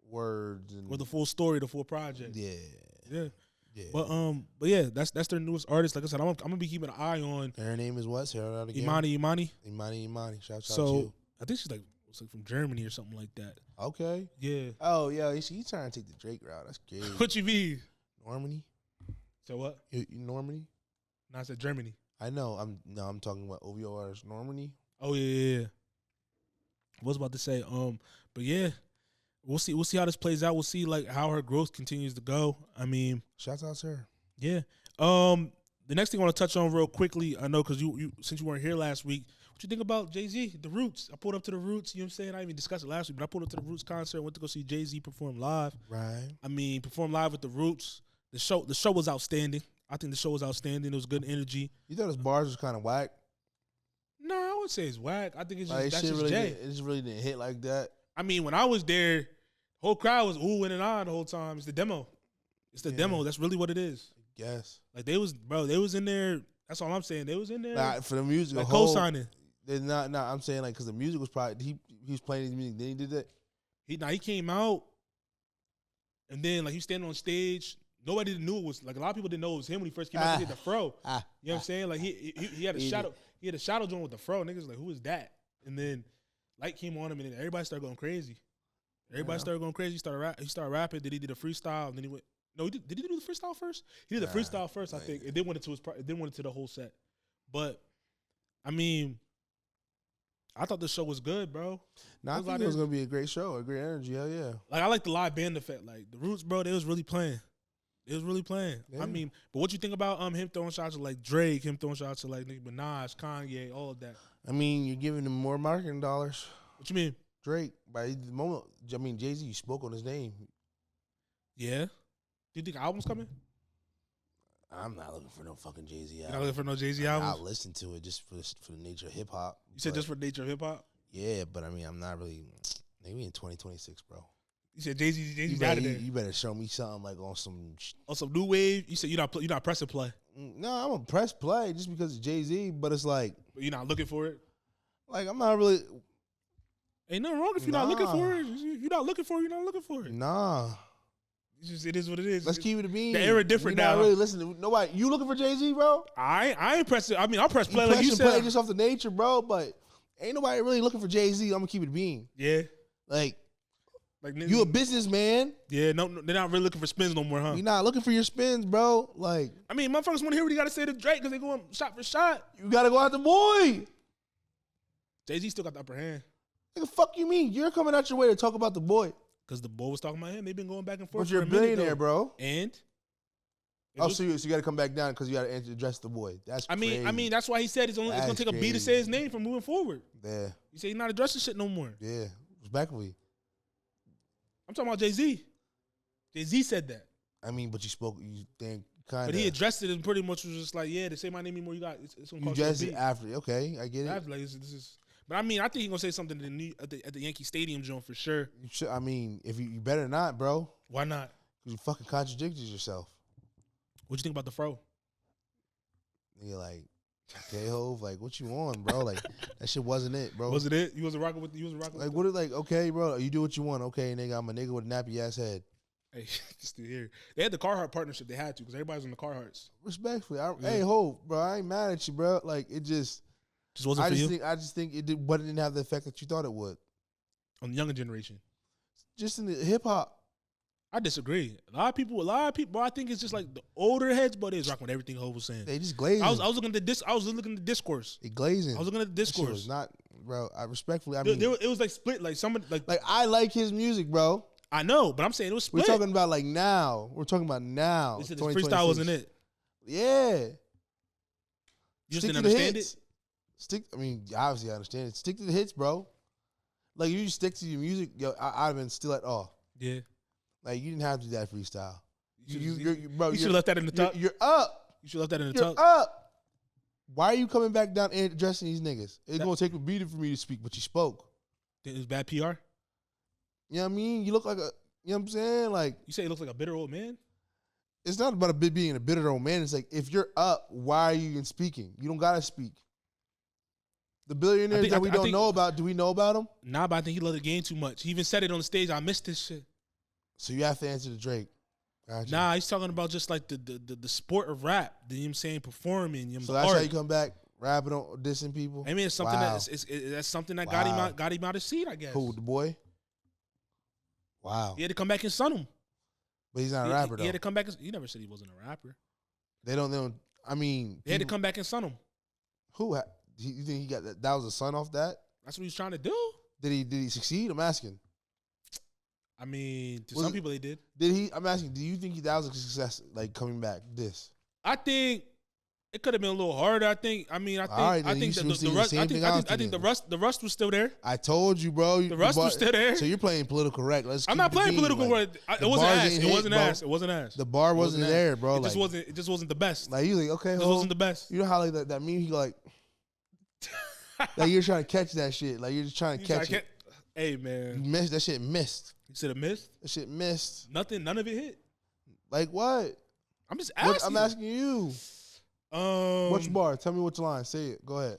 words and Or the full story, the full project. Yeah. Yeah. Yeah. But yeah, that's their newest artist. Like I said, I'm gonna be keeping an eye on. And her name is what? Say her out again. Imani. Shout so, out to you. I think she's like from Germany or something like that. Okay. Yeah. Oh yeah, he's trying to take the Drake route. That's good. What you mean? Normandy. So what? You Normandy? No, I said Germany. I know. I'm talking about OVOR's Normandy. Oh yeah. I was about to say, but yeah, we'll see how this plays out. We'll see like how her growth continues to go. I mean, shouts out to her. Yeah. The next thing I want to touch on real quickly, I know because you since you weren't here last week, what you think about Jay-Z, the Roots? I pulled up to the Roots. You know what I'm saying? I didn't even discussed it last week, but I pulled up to the Roots concert. Went to go see Jay-Z perform live. Right. I mean, perform live with the Roots. The show was outstanding. I think the show was outstanding. It was good energy. You thought his bars was kind of whack? No, I wouldn't say it's whack. I think it's just Like, that's just Jay. It just really didn't hit like that. I mean, when I was there, the whole crowd was oohing and on the whole time. It's the demo. It's the demo. That's really what it is. Yes. Like they was in there. That's all I'm saying. They was in there like, for the music. like co-signing. They're not. I'm saying like because the music was probably he was playing his music. Then he did that. He came out, and then like he was standing on stage. Nobody knew it was like a lot of people didn't know it was him when he first came out. He had the fro. You know what I'm saying? Like he had a shadow. He had a shadow joint with the fro. Niggas like, who is that? And then light came on him, and then everybody started going crazy. Everybody started going crazy. He started rapping. Then he did a freestyle, and then he went. No, did he do the freestyle first? He did the freestyle first, I think. It then went into the whole set. But I mean, I thought the show was good, bro. No, I think it was gonna be a great show, a great energy. Hell yeah. Like I like the live band effect. Like the Roots, bro, they was really playing. Yeah. I mean, but what you think about him throwing shots to like Drake, him throwing shots to like Nicki Minaj, Kanye, all of that? I mean, you're giving them more marketing dollars. What you mean? Drake, by the moment, I mean, Jay-Z, you spoke on his name. Yeah. Do you think album's coming? I'm not looking for no fucking Jay-Z album. You're not looking for no Jay-Z album? I'll listen to it just for the nature of hip-hop. You said just for the nature of hip-hop? Yeah, but I mean, I'm not really, maybe in 2026, bro. You said Jay-Z's out of there. You better show me something like on some new wave. You said you're not pressing play. No, I'm gonna press play just because it's Jay-Z, but it's like, but you're not looking for it. Like I'm not really. Ain't nothing wrong if you're not looking for it. If you're not looking for it, you're not looking for it. Nah. It is what it is. Let's keep it a bean. The era different now. Not really listening to nobody. You looking for Jay-Z, bro? I ain't pressing. I mean, I'll press play like you said. Play just off the nature, bro. But ain't nobody really looking for Jay-Z. I'm gonna keep it a bean. Yeah. Like you a businessman. Yeah, no, they're not really looking for spins no more, huh? You're not looking for your spins, bro. Like, I mean, motherfuckers want to hear what he got to say to Drake because they going shot for shot. You got to go out the boy. Jay-Z still got the upper hand. What the fuck you mean? You're coming out your way to talk about the boy. Because the boy was talking about him. They've been going back and forth. But you're a billionaire, bro. And? So you got to come back down because you got to address the boy. That's crazy. I mean, that's why he said it's going to take a beat to say his name from moving forward. Yeah. He said he's not addressing shit no more. Yeah. Respectfully. I'm talking about Jay-Z. Jay-Z said that. I mean, but you think kind of. But he addressed it and pretty much was just like, yeah, to say my name anymore, it's going to cost you addressed it after. Okay, I get it. After, like, this is. But I mean, I think he's going to say something at the Yankee Stadium joint for sure. You should, I mean, if you better not, bro. Why not? Because you fucking contradicted yourself. What you think about the fro? You're like, okay, Hov, like, what you on, bro? Like, that shit wasn't it, bro. Was it it? You wasn't rocking with like, what? Like, okay, bro, you do what you want. Okay, nigga, I'm a nigga with a nappy ass head. Hey, still here. They had the Carhartt partnership. They had to because everybody's on the Carhartts. Respectfully, hey, Hov, bro, I ain't mad at you, bro. Like, it just wasn't for you. I just think it didn't have the effect that you thought it would on the younger generation. Just in the hip hop. I disagree. A lot of people. I think it's just like the older heads, but they was rocking with everything Hov was saying. They just glazing. I was looking at this. I was looking at the discourse. They glazing. I was looking at the discourse. It not, bro. I respectfully. I mean, it was like split. Like someone like I like his music, bro. I know, but I'm saying it was split. We're talking about like now. We're talking about now. This freestyle wasn't it? Yeah. You just didn't understand it. Obviously I understand it. Stick to the hits, bro. Like you stick to your music, yo. I'd have been still at all. Yeah. Like you didn't have to do that freestyle. Bro, you should have left that in the tuck. You're up. You should have left that in the You're tuck. up. Why are you coming back down and addressing these niggas? It's gonna take a beating for me to speak, but you spoke. It was bad PR. You know what I mean? You look like a. You know what I'm saying? Like, You say he looks like a bitter old man. it's not about being a bitter old man. It's like, if you're up, why are you even speaking? You don't gotta speak. The billionaires that we don't know about, do we know about them? Nah, but I think he loved the game too much. He even said it on the stage. I missed this shit. So you have to answer to Drake. Gotcha. Nah, he's talking about just like the sport of rap. You know what I'm saying? Performing. You know, So that's how you come back, rapping on dissing people? I mean, it's something Wow. that's something that Wow. got him out of seat, I guess. Who, the boy? Wow. He had to come back and sun him. But he's not a rapper, though. He had to come back. He never said he wasn't a rapper. They don't, I mean. They had to come back and sun him. Who? You think he got that was a son off that? That's what he was trying to do. Did he succeed? I'm asking. I mean, to some people they did. Did he? I'm asking. Do you think that was a success? Like coming back, this? I think it could have been a little harder. I think the rust was still there. I told you, bro. The rust was still there. So you're playing political correct. I'm not playing political correct. It wasn't ass. It wasn't ass. The bar wasn't there, bro. It just wasn't the best. Like you like, okay, it wasn't the best. You know how like that meme? He like, like you're trying to catch that shit. Like you're just trying to catch it. Hey man, you missed that shit. Missed. You said it missed. That shit missed. Nothing. None of it hit. Like what? I'm just asking. I'm asking you. Which bar? Tell me which line. Say it. Go ahead.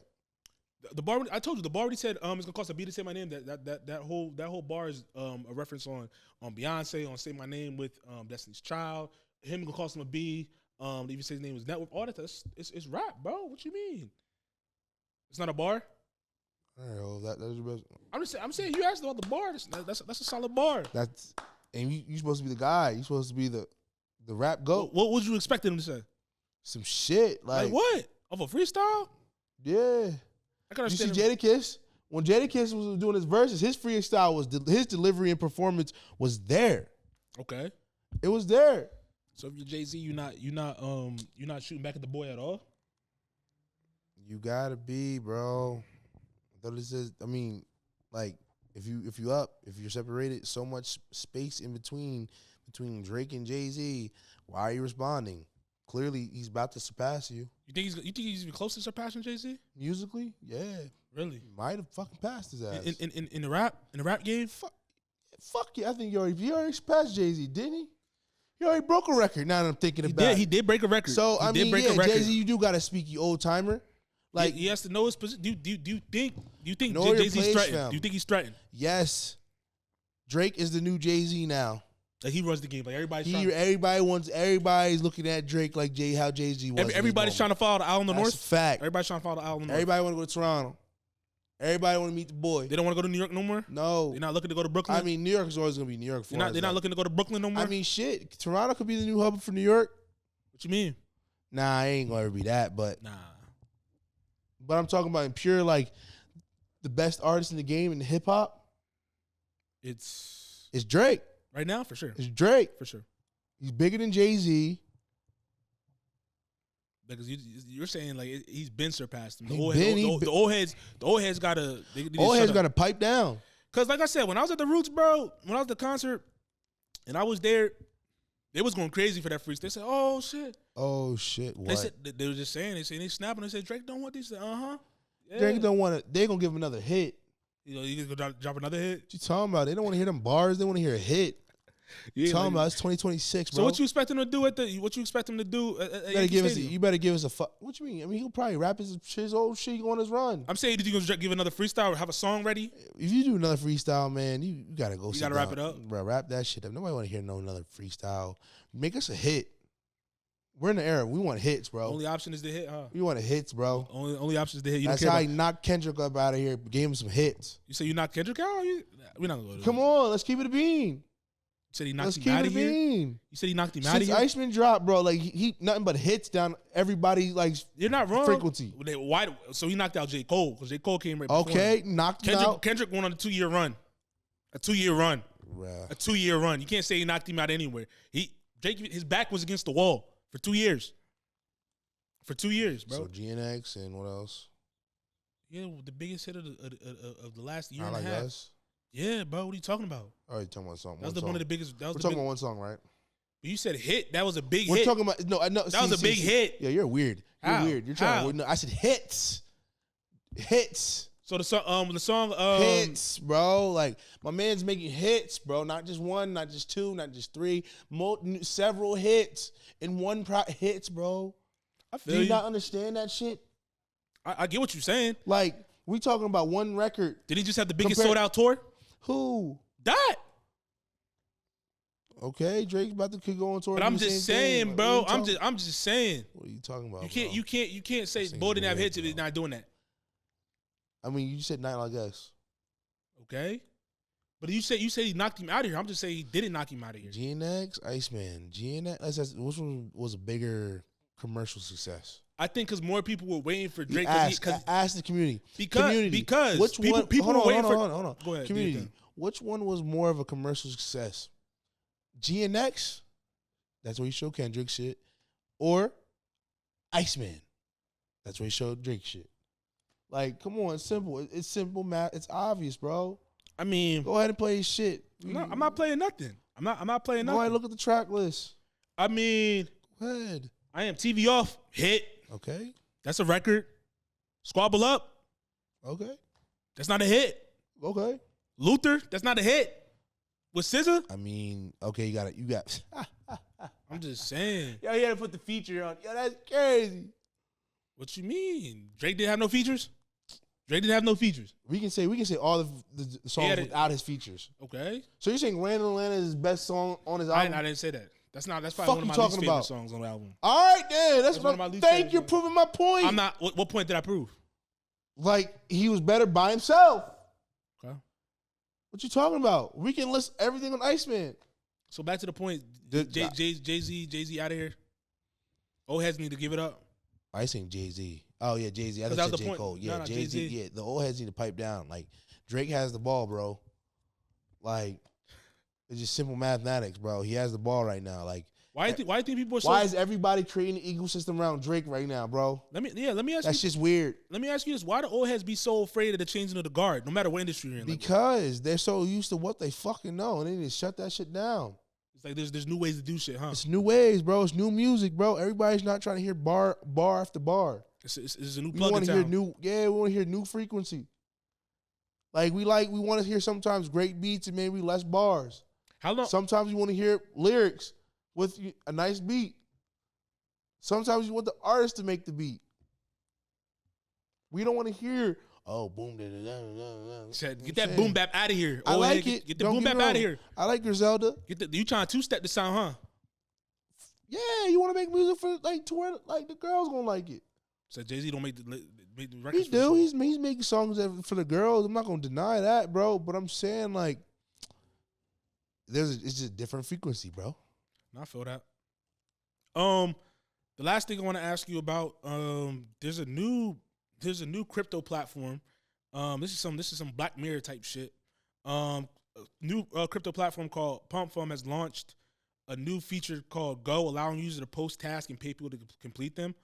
The bar. I told you the bar already said it's gonna cost a beat to say my name. That whole bar is a reference on Beyonce, on Say My Name with Destiny's Child. Him gonna cost him a B. They even say his name was Network. All that. It's rap, bro. What you mean? It's not a bar. All right, well, that's your best. I'm saying you asked about the bar. That's a solid bar. And you supposed to be the guy. You supposed to be the rap goat. What would you expect him to say? Some shit like what? Of a freestyle? Yeah. I can understand. You see Jadakiss? When Jadakiss was doing his verses, his freestyle was his delivery and performance was there. Okay. It was there. So if you're Jay-Z, you're not shooting back at the boy at all? You gotta be, bro. I mean, like if you're separated, so much space in between Drake and Jay-Z. Why are you responding? Clearly, he's about to surpass you. You think he's even close to surpassing Jay-Z? Musically, yeah. Really? He might have fucking passed his ass. In the rap game? Fuck yeah, I think he already surpassed Jay-Z, didn't he? He already broke a record. Now that I'm thinking about it. He did break a record. So I mean, Jay-Z, you do gotta speak, you old timer. Like he has to know his position. Do you think Jay-Z's threatened? Do you think he's threatened? Yes. Drake is the new Jay-Z now. Like he runs the game. Like everybody's looking at Drake like how Jay-Z was. Everybody's trying to follow the Owl in the North. That's a fact. Everybody's trying to follow the Owl in the North. Everybody want to go to Toronto. Everybody want to meet the boy. They don't want to go to New York no more? No. They're not looking to go to Brooklyn? I mean, New York is always going to be New York. They're not looking to go to Brooklyn no more? I mean, shit. Toronto could be the new hub for New York. What you mean? Nah, I ain't going to ever be that, but. Nah. But I'm talking about in pure, like, the best artist in the game in hip-hop. It's Drake. Right now, for sure. It's Drake. For sure. He's bigger than Jay-Z. Because you're saying like he's been surpassed him. The old heads gotta pipe down. Cause like I said, when I was at the Roots, bro, when I was at the concert, and I was there, they was going crazy for that freestyle. They said, "Oh shit, What? They were just saying. They snapping. They said Drake don't want these. Yeah. Drake don't want it. They gonna give him another hit. You gonna drop another hit? What you talking about? They don't want to hear them bars. They want to hear a hit. You talking about it's 2026, bro. So what you expect him to do what you expect him to do? You better give us a fuck. What you mean? I mean, he'll probably rap his old shit on his run. I'm saying, did you gonna give another freestyle or have a song ready? If you do another freestyle, man, you gotta go. You gotta wrap it up, bro. Wrap that shit up. Nobody want to hear another freestyle. Make us a hit. We're in the era. We want hits, bro. Only option is the hit, huh? We want hits, bro. Only option is the hit. That's how he knocked Kendrick up out of here. Gave him some hits. You say you knocked Kendrick out? We're not gonna go to Come on, let's keep it a bean. You said he knocked him out of here? You said he knocked him out of here? Since Iceman dropped, bro, like he nothing but hits down everybody like you're not wrong. Frequency. Why? So he knocked out J. Cole because J. Cole came right before him. Knocked him out. Kendrick went on a 2-year run. A 2-year run. Bruh. A 2-year run. You can't say he knocked him out anywhere. His back was against the wall for 2 years. For 2 years, bro. So GNX and what else? Yeah, the biggest hit of the last year Not and a Like half. Us? Yeah, bro. What are you talking about? Oh, you're talking about something. That was one of the biggest. We're talking about one song, right? You said hit. That was a big hit. We're talking about no. I know that was a big hit. Yeah, you're weird. You're weird. You're trying to. No, I said hits. Hits. So the song hits, bro. Like my man's making hits, bro. Not just one, not just two, not just three. Several hits in one hits, bro. I feel Do you not understand that shit? I get what you're saying. Like we talking about one record. Did he just have the biggest sold out tour? Who? That. Okay, Drake's about to go on tour. But I'm just saying, bro. I'm just saying. What are you talking about? You can't say Bo didn't have hits if he's not doing that. I mean, you said 9 like us. Okay. But you say he knocked him out of here. I'm just saying he didn't knock him out of here. GNX, Iceman, GNX. Which one was a bigger commercial success? I think because more people were waiting for Drake. Ask the community. Because which people were waiting for. Hold on. Go ahead. Community. Which one was more of a commercial success? GNX, that's where he showed Kendrick shit, or Iceman, that's where he showed Drake shit. Like, come on, it's simple. It's simple math. It's obvious, bro. I mean, go ahead and play his shit. I'm not playing nothing. I'm not playing nothing. Go ahead and look at the track list. I mean, go ahead. I am TV off hit. Okay, that's a record. Squabble up. Okay, that's not a hit. Okay, Luther, that's not a hit. With SZA? I mean, okay, you got. I'm just saying. Yo, he had to put the feature on. Yo, that's crazy. What you mean? Drake didn't have no features? Drake didn't have no features. We can say all the songs without his features. Okay. So you're saying Randall Atlanta is his best song on his album? I didn't say that. That's probably one of my least favorite songs on the album. All right, then. That's one of my least favorite. Thank you, proving my point. I'm not. What point did I prove? Like he was better by himself. Okay. What you talking about? We can list everything on Iceman. So back to the point. Jay-Z out of here. Old heads need to give it up. I think Jay-Z. Oh yeah, Jay-Z. I thought J. Cole. Yeah, Jay-Z. Yeah, the old heads need to pipe down. Like Drake has the ball, bro. Like it's just simple mathematics, bro. He has the ball right now. Like why do you think people are so? Why is everybody creating an ecosystem around Drake right now, bro? Let me ask you. That's just weird. Let me ask you this: why do old heads be so afraid of the changing of the guard, no matter what industry you're in? Because they're so used to what they fucking know, and they need to shut that shit down. It's like there's new ways to do shit, huh? It's new ways, bro. It's new music, bro. Everybody's not trying to hear bar after bar. It's a new plug in town. We want to hear new frequency. Like we want to hear sometimes great beats and maybe less bars. How long? Sometimes you want to hear lyrics with a nice beat. Sometimes you want the artist to make the beat. We don't want to hear, oh, boom, da, da, da, da, da. Get that boom bap out of here. I like it. Get the boom bap out of here. I like Griselda. You trying to two-step the sound, huh? Yeah, you want to make music for to where the girls gonna like it. So Jay-Z don't make the records. He do. He's making songs for the girls. I'm not gonna deny that, bro. But I'm saying like, it's just a different frequency, bro. I feel that. The last thing I want to ask you about, there's a new crypto platform. This is some Black Mirror type shit. New crypto platform called Pump Fund has launched a new feature called Go, allowing users to post tasks and pay people to complete them.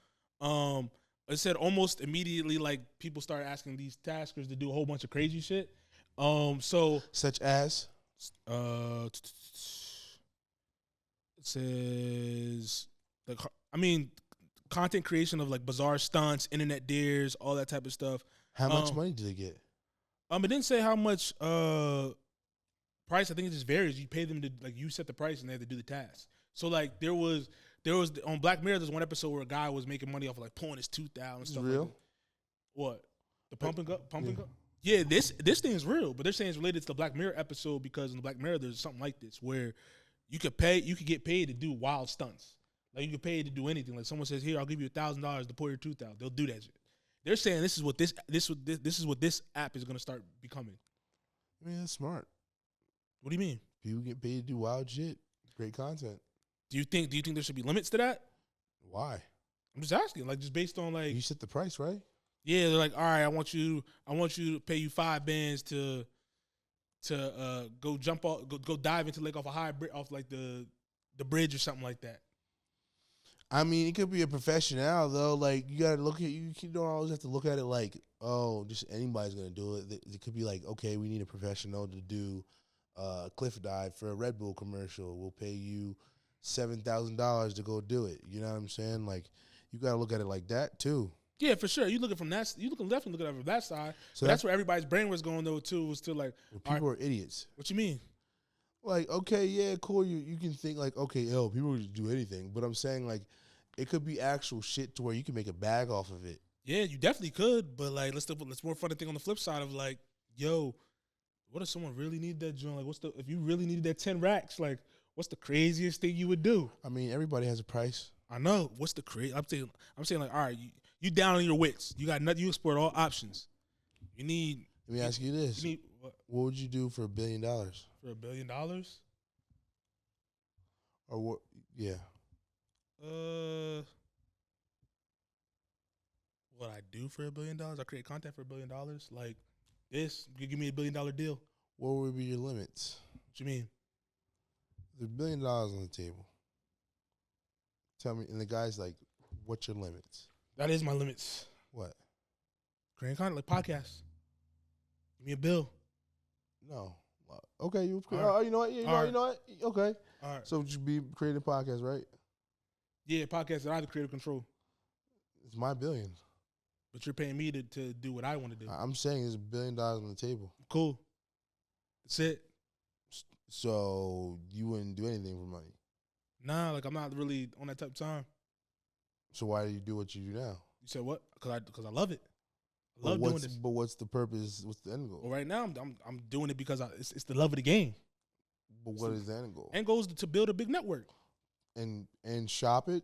It said almost immediately, like people started asking these taskers to do a whole bunch of crazy shit. So such as, it says content creation of like bizarre stunts, internet dares, all that type of stuff. How much money do they get? It didn't say how much price. I think it just varies. You pay them to you set the price and they have to do the task. So like there was on Black Mirror. There's one episode where a guy was making money off of like pulling his tooth out and stuff. Real? Like that. What? The pumping up? Yeah, this thing is real, but they're saying it's related to the Black Mirror episode because in the Black Mirror there's something like this where you could get paid to do wild stunts. Like you could pay to do anything. Like someone says, "Here, I'll give you $1,000 to pull your tooth out." They'll do that shit. They're saying this is what this app is gonna start becoming. I mean, that's smart. What do you mean? People get paid to do wild shit. Great content. Do you think there should be limits to that? Why? I'm just asking, like just based on like you set the price, right? Yeah, they're like, all right, I want you to pay you $5 to go jump off, go dive into like off like the bridge or something like that. I mean, it could be a professional though. Like you gotta look at you don't always have to look at it like, oh, just anybody's gonna do it. It could be like, okay, we need a professional to do a cliff dive for a Red Bull commercial. We'll pay you $7,000 to go do it. You know what I'm saying? Like, you got to look at it like that too. Yeah, for sure. You looking from that. You looking definitely looking at it from that side. So that's where everybody's brain was going though too. Was to like, people are idiots. What you mean? Like, okay, yeah, cool. You can think like, okay, people would do anything, but I'm saying like, it could be actual shit to where you can make a bag off of it. Yeah, you definitely could. But like, let's more fun thing on the flip side of like, yo, what if someone really needed that joint? Like, if you really needed that 10 racks? Like, what's the craziest thing you would do? I mean, everybody has a price. I know. What's the crazy? I'm saying like, all right, you down on your wits. You got nothing. You explored all options. You need. Let me ask you this: what would you do for $1 billion? For $1 billion? Or what? Yeah. What I do for $1 billion? I create content for $1 billion. Like this, you give me $1 billion deal. What would be your limits? What you mean? There's $1 billion on the table. Tell me, and the guy's like, "What's your limits?" That is my limits. What? Creating content like podcasts. Give me a bill. No. Okay, you right. you know what? You know what? Okay. All right. So you be creating a podcast, right? Yeah, podcasts that I have the creative control. It's my billion. But you're paying me to do what I want to do. I'm saying there's $1 billion on the table. Cool. That's it. So you wouldn't do anything for money? Nah, like I'm not really on that type of time. So why do you do what you do now? You said what? Because I love it. I love doing this. But what's the purpose? What's the end goal? Well, right now I'm doing it because it's the love of the game. But what is the end goal? End goal is to build a big network. And shop it?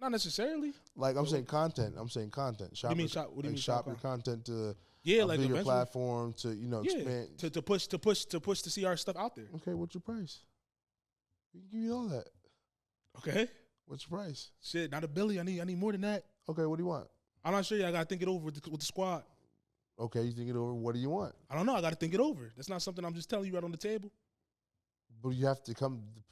Not necessarily. Like I'm saying content. Shop. What do you mean shop? What do you mean shop your content to like a bigger eventually. platform to expand to push to see our stuff out there. Okay, what's your price? We can give you all that. Okay. What's your price? Shit, not $1 billion. I need more than that. Okay, what do you want? I'm not sure yet. I gotta think it over with the squad. Okay, you think it over. What do you want? I don't know. I gotta think it over. That's not something I'm just telling you right on the table. But you have to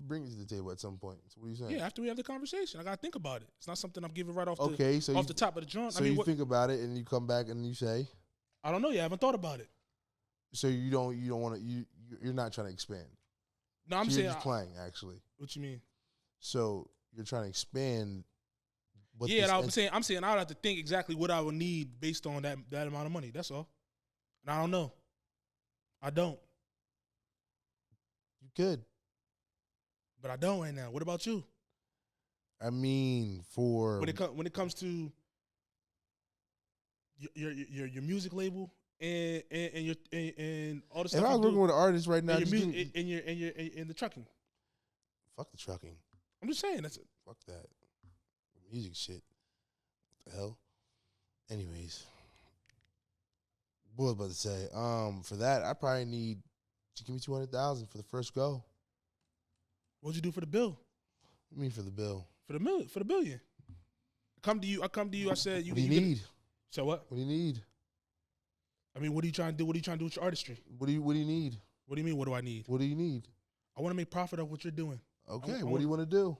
bring it to the table at some point. So what are you saying? Yeah, after we have the conversation, I gotta think about it. It's not something I'm giving right off the top of the joint. So you think about it and you come back and you say, I don't know. Yeah, I haven't thought about it. So you don't want to you're not trying to expand. No, I'm saying you're just playing actually. What you mean? So you're trying to expand. Yeah, I'm saying I would have to think exactly what I would need based on that amount of money. That's all. And I don't know. I don't. You could. But I don't right now. What about you? I mean, for when it comes to your music label and all the stuff. If I was working with an artist right now, and the trucking. Fuck the trucking. I'm just saying that's it. Fuck that. Music shit. What the hell? Anyways. What was I about to say? For that, I probably need to give me $200,000 for the first go. What'd you do for the bill? What do you mean for the bill? For the billion. I come to you. I said you. What do you need? So what? What do you need? I mean, what are you trying to do? What are you trying to do with your artistry? What do you need? What do you mean? What do I need? What do you need? I want to make profit of what you're doing. Okay. What do you want to do?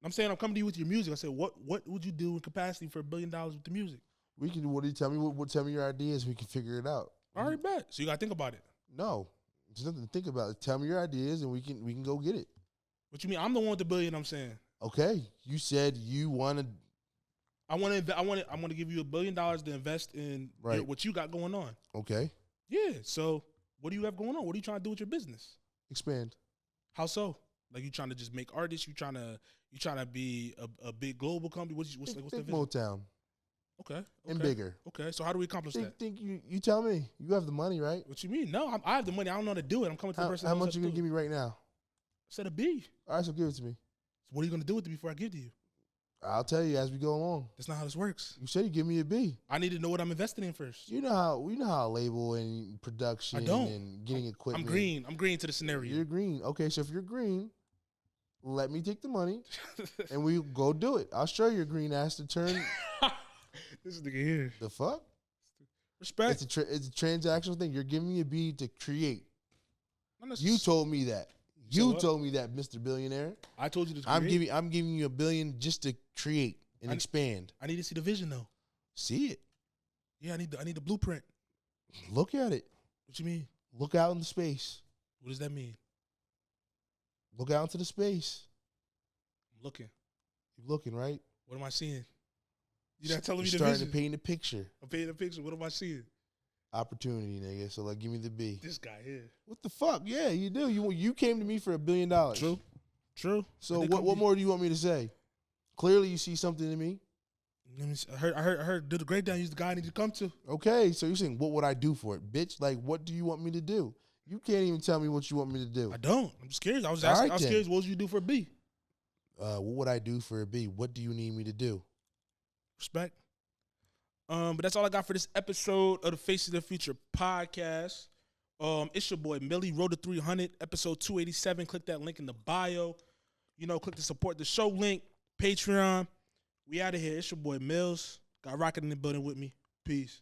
I'm saying I'm coming to you with your music. I said, what would you do in capacity for $1 billion with the music? We can do. What do you tell me? Tell me your ideas. We can figure it out. I already bet. So you got to think about it. No, there's nothing to think about. Tell me your ideas, and we can go get it. What you mean? I'm the one with the billion. I'm saying. Okay, you said you wanted. I want to give you $1 billion to invest in what you got going on. Okay. Yeah. So what do you have going on? What are you trying to do with your business? Expand. How so? Like you trying to just make artists? You trying to be a big global company? What's the vision? Motown. Okay. And bigger. Okay. So how do we accomplish that? Think you tell me. You have the money, right? What you mean? No, I have the money. I don't know how to do it. I'm coming to the person. How much you gonna give me right now? I said a B. All right, so give it to me. So what are you gonna do with it before I give it to you? I'll tell you as we go along. That's not how this works. You said you give me a B. I need to know what I'm investing in first. You know how label and production and getting equipment. I'm green. I'm green to the scenario. You're green. Okay, so if you're green, let me take the money and we go do it. I'll show your green ass to turn. This nigga here. The fuck? Respect. It's a transactional thing. You're giving me a B to create. You told me that. You told me that, Mr. Billionaire. I told you to create. I'm giving you $1 billion just to create and expand. I need to see the vision though. See it. Yeah, I need the blueprint. Look at it. What you mean? Look out into space. What does that mean? Look out into the space. Looking. You're looking, right? What am I seeing? You're not telling me the starting vision. to paint a picture. I'm painting a picture. What am I seeing? Opportunity, nigga. So, like, give me the B. This guy here. What the fuck? Yeah, you do. You came to me for $1 billion. True. So, what more do you want me to say? Clearly, you see something in me. I heard did the great down. He's the guy I need to come to. Okay, so you're saying, what would I do for it? Bitch, like, what do you want me to do? You can't even tell me what you want me to do. I don't. I'm just curious. I was asking. Right, I was curious. What would you do for a B? What would I do for a B? What do you need me to do? Respect. But that's all I got for this episode of the Face of the Future podcast. It's your boy Millie, Road to 300, episode 287. Click that link in the bio. Click the support the show link, Patreon. We out of here. It's your boy Millz. Got Rocket in the building with me. Peace.